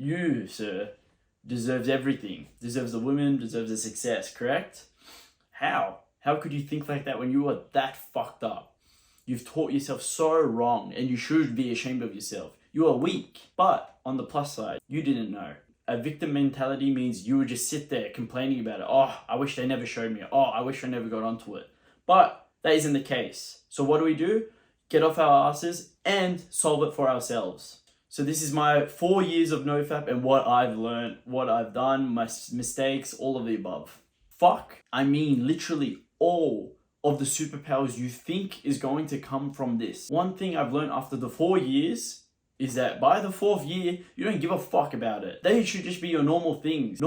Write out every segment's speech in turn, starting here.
You, sir, deserves everything. Deserves the women, deserves the success, correct? How? How could you think like that when you are that fucked up? You've taught yourself so wrong and you should be ashamed of yourself. You are weak. But on the plus side, you didn't know. A victim mentality means you would just sit there complaining about it. Oh, I wish they never showed me. Oh, I wish I never got onto it. But that isn't the case. So what do? Get off our asses and solve it for ourselves. So this is my 4 years of NoFap and what I've learned, what I've done, my mistakes, all of the above. Fuck, I mean literally all of the superpowers you think is going to come from this. One thing I've learned after the 4 years is that by the 4th year, you don't give a fuck about it. They should just be your normal things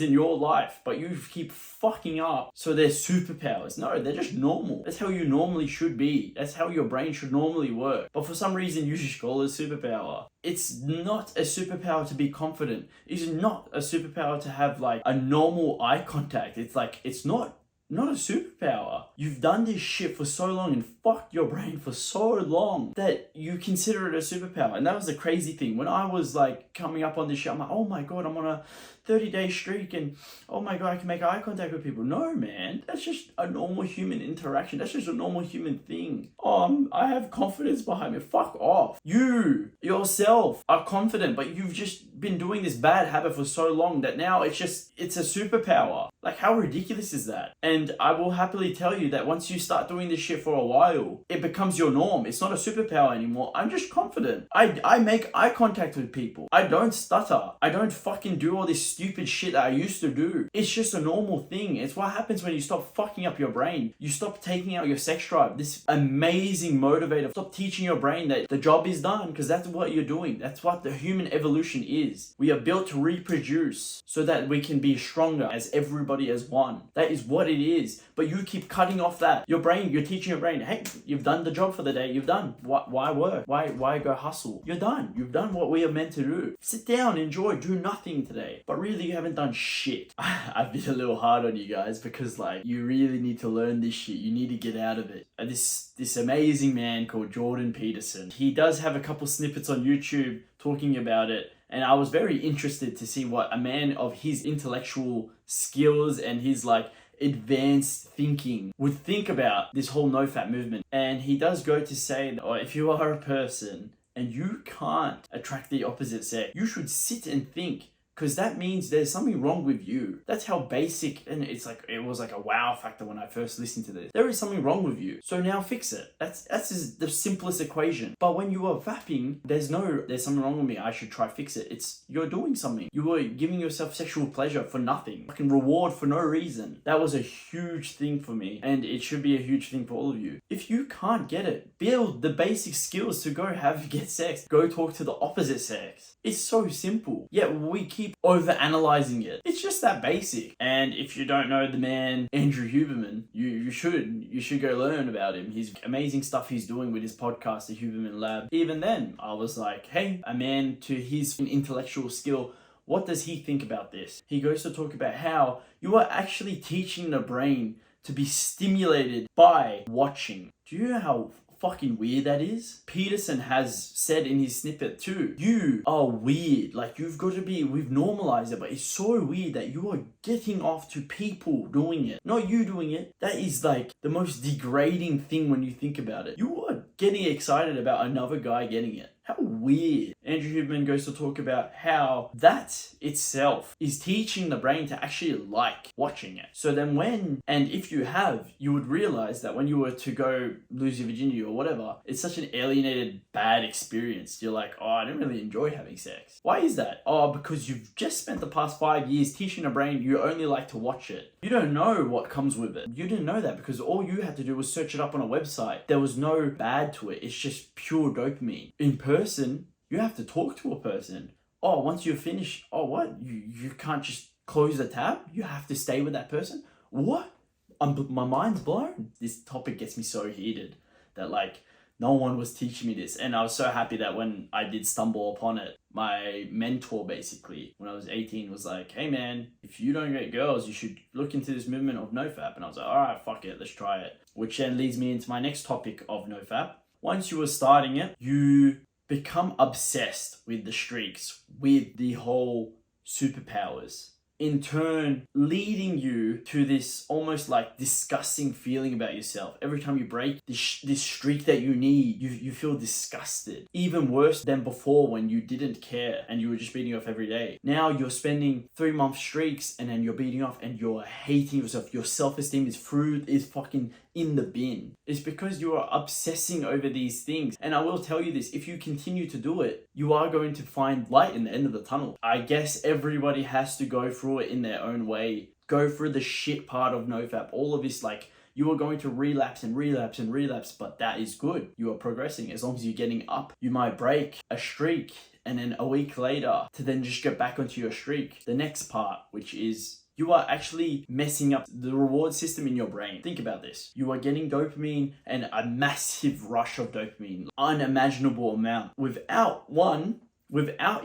in your life, but you keep fucking up. So they're superpowers. No, they're just normal. That's how you normally should be. That's how your brain should normally work. But for some reason, you just call it a superpower. It's not a superpower to be confident. It's not a superpower to have like a normal eye contact. It's like, it's not a superpower. You've done this shit for so long and fucked your brain for so long that you consider it a superpower. And that was the crazy thing. When I was like coming up on this shit, I'm like, oh my God, I'm on a 30-day streak and oh my God, I can make eye contact with people. No, man, that's just a normal human interaction. That's just a normal human thing. I have confidence behind me. Fuck off. You, yourself, are confident, but you've just been doing this bad habit for so long that now it's a superpower. Like, how ridiculous is that? And I will happily tell you that once you start doing this shit for a while, it becomes your norm. It's not a superpower anymore. I'm just confident. I make eye contact with people. I don't stutter. I don't fucking do all this stupid shit that I used to do. It's just a normal thing. It's what happens when you stop fucking up your brain. You stop taking out your sex drive, this amazing motivator. Stop teaching your brain that the job is done, because that's what you're doing. That's what the human evolution is. We are built to reproduce so that we can be stronger as everybody as one. That is what it is. But you keep cutting off that. Your brain, you're teaching your brain, hey, you've done the job for the day. You've done. Why work? Why go hustle? You're done. You've done what we are meant to do. Sit down, enjoy, do nothing today. But really, you haven't done shit. I've been a little hard on you guys because like, you really need to learn this shit. You need to get out of it. This amazing man called Jordan Peterson. He does have a couple snippets on YouTube talking about it. And I was very interested to see what a man of his intellectual skills and his like advanced thinking would think about this whole NoFap movement. And he does go to say that if you are a person and you can't attract the opposite sex, you should sit and think, because that means there's something wrong with you. That's how basic, and it was like a wow factor when I first listened to this. There is something wrong with you. So now fix it. That's the simplest equation. But when you are vapping, there's something wrong with me, I should try fix it. You're doing something. You are giving yourself sexual pleasure for nothing. Fucking reward for no reason. That was a huge thing for me. And it should be a huge thing for all of you. If you can't get it, build the basic skills to get sex. Go talk to the opposite sex. It's so simple. Yet we keep over-analyzing it. It's just that basic. And if you don't know the man, Andrew Huberman, you should go learn about him. His amazing stuff he's doing with his podcast, the Huberman Lab. Even then, I was like, hey, a man to his intellectual skill, what does he think about this? He goes to talk about how you are actually teaching the brain to be stimulated by watching. Do you know how fucking weird that is? Peterson has said in his snippet too, you are weird. Like, we've normalized it, but it's so weird that you are getting off to people doing it, not you doing it. That is like the most degrading thing when you think about it. You are getting excited about another guy getting it. How weird. Andrew Huberman goes to talk about how that itself is teaching the brain to actually like watching it. So then if you would realize that when you were to go lose your virginity or whatever, it's such an alienated, bad experience. You're like, oh, I don't really enjoy having sex. Why is that? Oh, because you've just spent the past 5 years teaching the brain you only like to watch it. You don't know what comes with it. You didn't know that because all you had to do was search it up on a website. There was no bad to it. It's just pure dopamine. In person, you have to talk to a person. Oh, once you're finished, oh, what? You can't just close the tab? You have to stay with that person? What? My mind's blown. This topic gets me so heated that like no one was teaching me this. And I was so happy that when I did stumble upon it, my mentor basically, when I was 18, was like, hey man, if you don't get girls, you should look into this movement of NoFap. And I was like, all right, fuck it, let's try it. Which then leads me into my next topic of NoFap. Once you were starting it, you become obsessed with the streaks, with the whole superpowers, in turn leading you to this almost like disgusting feeling about yourself. Every time you break this streak that you need, you feel disgusted. Even worse than before when you didn't care and you were just beating off every day. Now you're spending 3-month streaks and then you're beating off and you're hating yourself. Your self-esteem is fucking in the bin. It's because you are obsessing over these things. And I will tell you this, if you continue to do it, you are going to find light in the end of the tunnel. I guess everybody has to go through it in their own way. Go through the shit part of NoFap. All of this, like, you are going to relapse and relapse and relapse, but that is good. You are progressing. As long as you're getting up, you might break a streak and then a week later to then just get back onto your streak. The next part, which is you are actually messing up the reward system in your brain. Think about this. You are getting dopamine and a massive rush of dopamine, unimaginable amount, without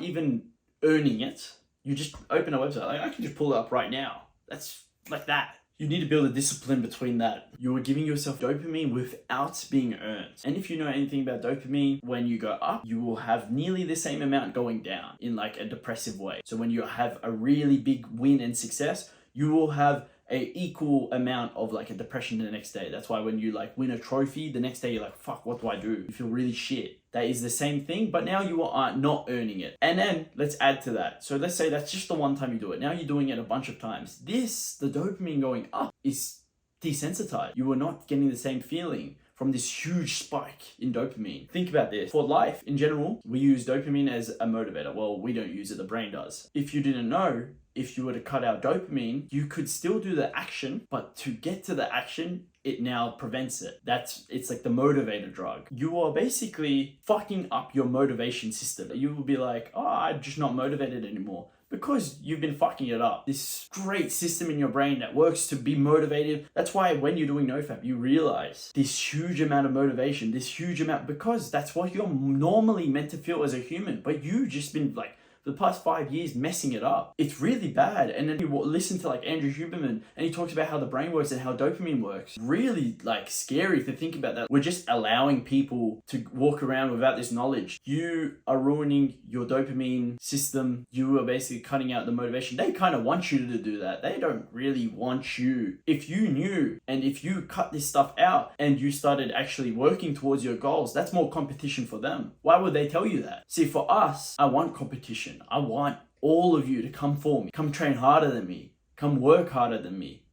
even earning it. You just open a website. Like, I can just pull it up right now. That's like that. You need to build a discipline between that. You are giving yourself dopamine without being earned. And if you know anything about dopamine, when you go up, you will have nearly the same amount going down in like a depressive way. So when you have a really big win and success, you will have a equal amount of like a depression the next day. That's why when you like win a trophy, the next day you're like, fuck, what do I do? You feel really shit. That is the same thing, but now you are not earning it. And then let's add to that. So let's say that's just the one time you do it. Now you're doing it a bunch of times. The dopamine going up is desensitized. You are not getting the same feeling from this huge spike in dopamine. Think about this. For life in general, we use dopamine as a motivator. Well, we don't use it, the brain does. If you didn't know, if you were to cut out dopamine, you could still do the action, but to get to the action, it now prevents it. It's like the motivator drug. You are basically fucking up your motivation system. You will be like, oh, I'm just not motivated anymore. Because you've been fucking it up. This great system in your brain that works to be motivated. That's why when you're doing NoFap, you realize this huge amount of motivation, because that's what you're normally meant to feel as a human. But you've just been like, for the past 5 years, messing it up. It's really bad. And then you listen to like Andrew Huberman and he talks about how the brain works and how dopamine works. Really like scary to think about that. We're just allowing people to walk around without this knowledge. You are ruining your dopamine system. You are basically cutting out the motivation. They kind of want you to do that. They don't really want you. If you knew and if you cut this stuff out and you started actually working towards your goals, that's more competition for them. Why would they tell you that? See, for us, I want competition. I want all of you to come for me. Come train harder than me. Come work harder than me.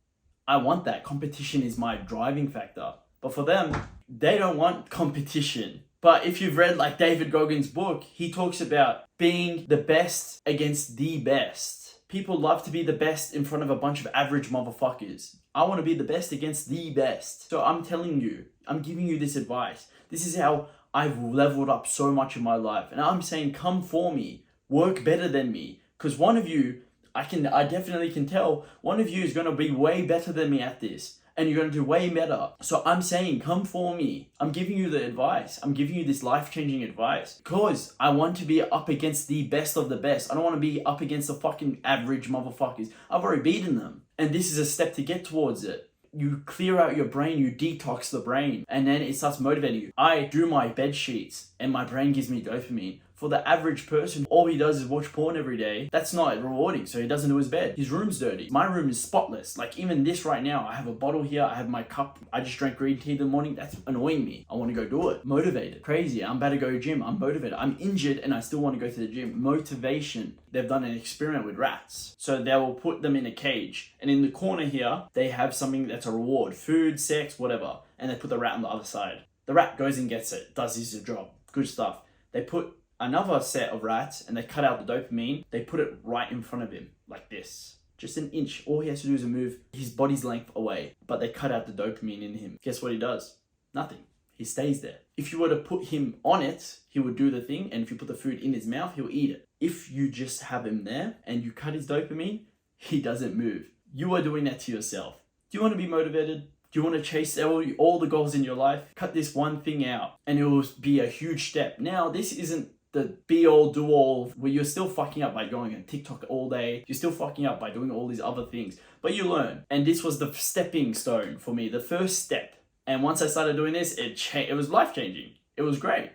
I want that. Competition is my driving factor. But for them, they don't want competition. But if you've read like David Goggins' book, he talks about being the best against the best. People love to be the best in front of a bunch of average motherfuckers. I want to be the best against the best. So I'm telling you, I'm giving you this advice. This is how I've leveled up so much in my life. And I'm saying, come for me. Work better than me, because one of you, I definitely can tell, one of you is going to be way better than me at this, and you're going to do way better. So I'm saying, come for me. I'm giving you the advice. I'm giving you this life-changing advice, because I want to be up against the best of the best. I don't want to be up against the fucking average motherfuckers. I've already beaten them, and this is a step to get towards it. You clear out your brain, you detox the brain, and then it starts motivating you. I do my bed sheets, and my brain gives me dopamine. For the average person, all he does is watch porn every day. That's not rewarding, so he doesn't do his bed. His room's dirty. My room is spotless. Like even this right now, I have a bottle here, I have my cup. I just drank green tea in the morning. That's annoying me. I want to go do it. Motivated. Crazy. I'm about to go to gym. I'm motivated. I'm injured and I still want to go to the gym. Motivation. They've done an experiment with rats. So they will put them in a cage. And in the corner here, they have something that's a reward. Food, sex, whatever. And they put the rat on the other side. The rat goes and gets it. Does his job. Good stuff. They put another set of rats and they cut out the dopamine. They put it right in front of him like this, just an inch. All he has to do is move his body's length away, but they cut out the dopamine in him. Guess what he does? Nothing. He stays there. If you were to put him on it, he would do the thing, and if you put the food in his mouth, he'll eat it. If you just have him there and you cut his dopamine, he doesn't move. You are doing that to yourself. Do you want to be motivated? Do you want to chase all the goals in your life? Cut this one thing out and it will be a huge step. Now, this isn't the be-all, do-all, where you're still fucking up by going on TikTok all day. You're still fucking up by doing all these other things. But you learn. And this was the stepping stone for me, the first step. And once I started doing this, it was life-changing. It was great.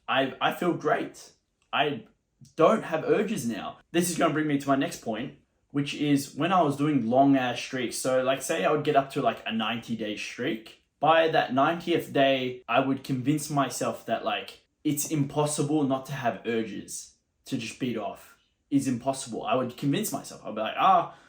I feel great. I don't have urges now. This is going to bring me to my next point, which is when I was doing long ass streaks. So like say I would get up to like a 90-day streak. By that 90th day, I would convince myself that like it's impossible not to have urges to just beat off. Is impossible. I would convince myself. I'd be like,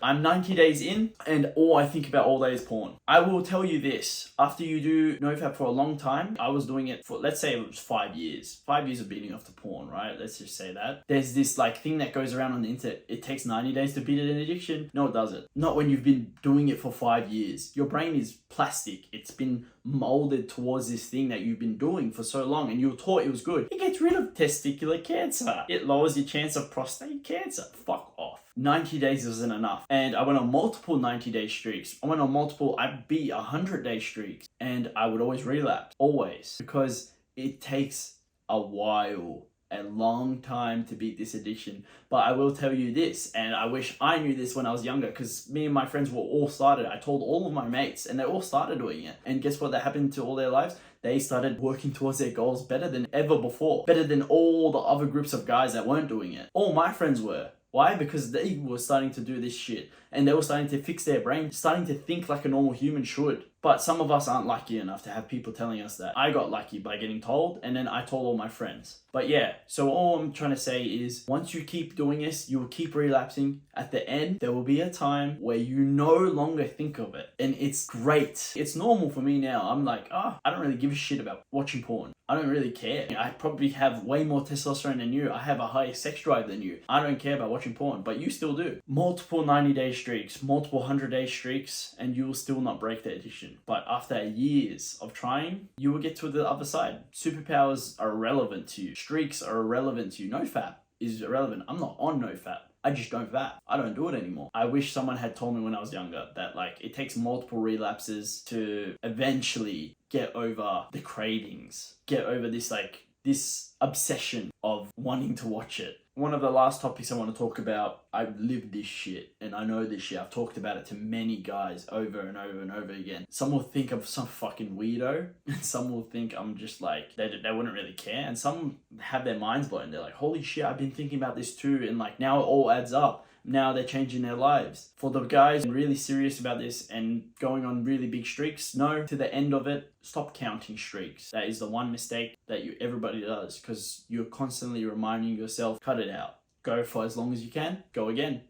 I'm 90 days in and all I think about all day is porn. I will tell you this, after you do NoFap for a long time, I was doing it for, let's say it was 5 years. 5 years of beating off to porn, right? Let's just say that. There's this like thing that goes around on the internet. It takes 90 days to beat an addiction. No, it doesn't. Not when you've been doing it for 5 years. Your brain is plastic. It's been molded towards this thing that you've been doing for so long and you were taught it was good. It gets rid of testicular cancer. It lowers your chance of prostate cancer. Fuck off. 90 days isn't enough. And I went on multiple 90-day streaks. I beat 100-day streaks and I would always relapse. Always. Because it takes a while. A long time to beat this addiction. But I will tell you this, and I wish I knew this when I was younger, because me and my friends were all started. I told all of my mates and they all started doing it. And guess what that happened to all their lives? They started working towards their goals better than ever before. Better than all the other groups of guys that weren't doing it. All my friends were. Why? Because they were starting to do this shit. And they were starting to fix their brain, starting to think like a normal human should. But some of us aren't lucky enough to have people telling us that. I got lucky by getting told, and then I told all my friends. But yeah, so all I'm trying to say is, once you keep doing this, you will keep relapsing. At the end, there will be a time where you no longer think of it. And it's great. It's normal for me now. I'm like, I don't really give a shit about watching porn. I don't really care. I probably have way more testosterone than you. I have a higher sex drive than you. I don't care about watching porn, but you still do. Multiple 90-day streaks, multiple 100-day streaks, and you will still not break the addiction. But after years of trying, you will get to the other side. Superpowers are irrelevant to you. Streaks are irrelevant to you. NoFap is irrelevant. I'm not on NoFap. I just don't vap. I don't do it anymore. I wish someone had told me when I was younger that like it takes multiple relapses to eventually get over the cravings, get over this obsession of wanting to watch it. One of the last topics I want to talk about, I've lived this shit and I know this shit. I've talked about it to many guys over and over and over again. Some will think I'm some fucking weirdo and some will think I'm just like, they wouldn't really care. And some have their minds blown. They're like, holy shit, I've been thinking about this too. And like now it all adds up. Now they're changing their lives. For the guys really serious about this and going on really big streaks, no, to the end of it, stop counting streaks. That is the one mistake that everybody does, because you're constantly reminding yourself, cut it out. Go for as long as you can. Go again.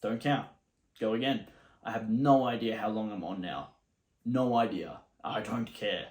Don't count. Go again. I have no idea how long I'm on now. No idea. I don't care.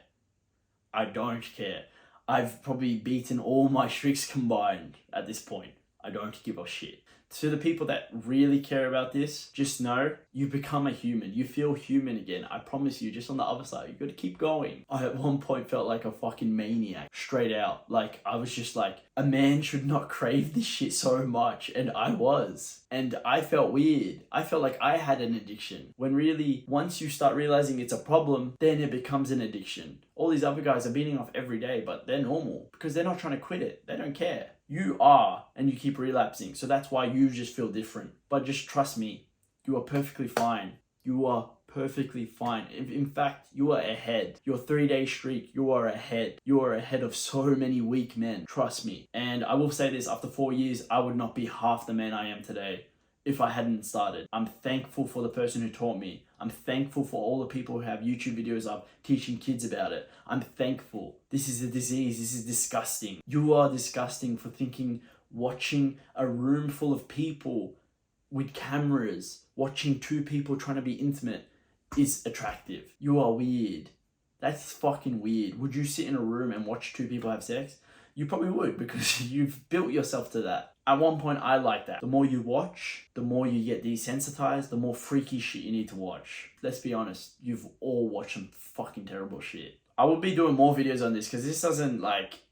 I don't care. I've probably beaten all my streaks combined at this point. I don't give a shit. To the people that really care about this, just know you become a human. You feel human again. I promise you, just on the other side, you got to keep going. I at one point felt like a fucking maniac, straight out. Like I was just like, a man should not crave this shit so much. And I was. And I felt weird. I felt like I had an addiction. When really, once you start realizing it's a problem, then it becomes an addiction. All these other guys are beating off every day, but they're normal because they're not trying to quit it. They don't care. You are, and you keep relapsing. So that's why you just feel different. But just trust me, you are perfectly fine. You are perfectly fine. In fact, you are ahead. Your 3-day streak, you are ahead. You are ahead of so many weak men. Trust me. And I will say this, after 4 years, I would not be half the man I am today if I hadn't started. I'm thankful for the person who taught me. I'm thankful for all the people who have YouTube videos up teaching kids about it. I'm thankful. This is a disease. This is disgusting. You are disgusting for thinking watching a room full of people with cameras, watching 2 people trying to be intimate is attractive. You are weird. That's fucking weird. Would you sit in a room and watch 2 people have sex? You probably would, because you've built yourself to that. At one point, I liked that. The more you watch, the more you get desensitized, the more freaky shit you need to watch. Let's be honest, you've all watched some fucking terrible shit. I will be doing more videos on this, because this doesn't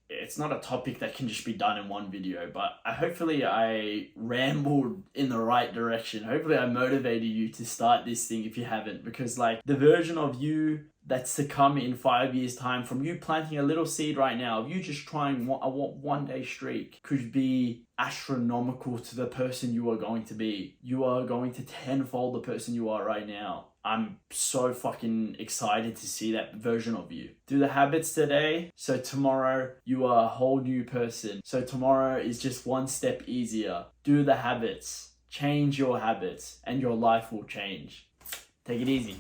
it's not a topic that can just be done in one video, but hopefully I rambled in the right direction. Hopefully I motivated you to start this thing if you haven't, because the version of you that's to come in 5 years time, from you planting a little seed right now, of you just trying a 1-day streak, could be astronomical to the person you are going to be. You are going to tenfold the person you are right now. I'm so fucking excited to see that version of you. Do the habits today, so tomorrow you are a whole new person. So tomorrow is just one step easier. Do the habits, change your habits, and your life will change. Take it easy.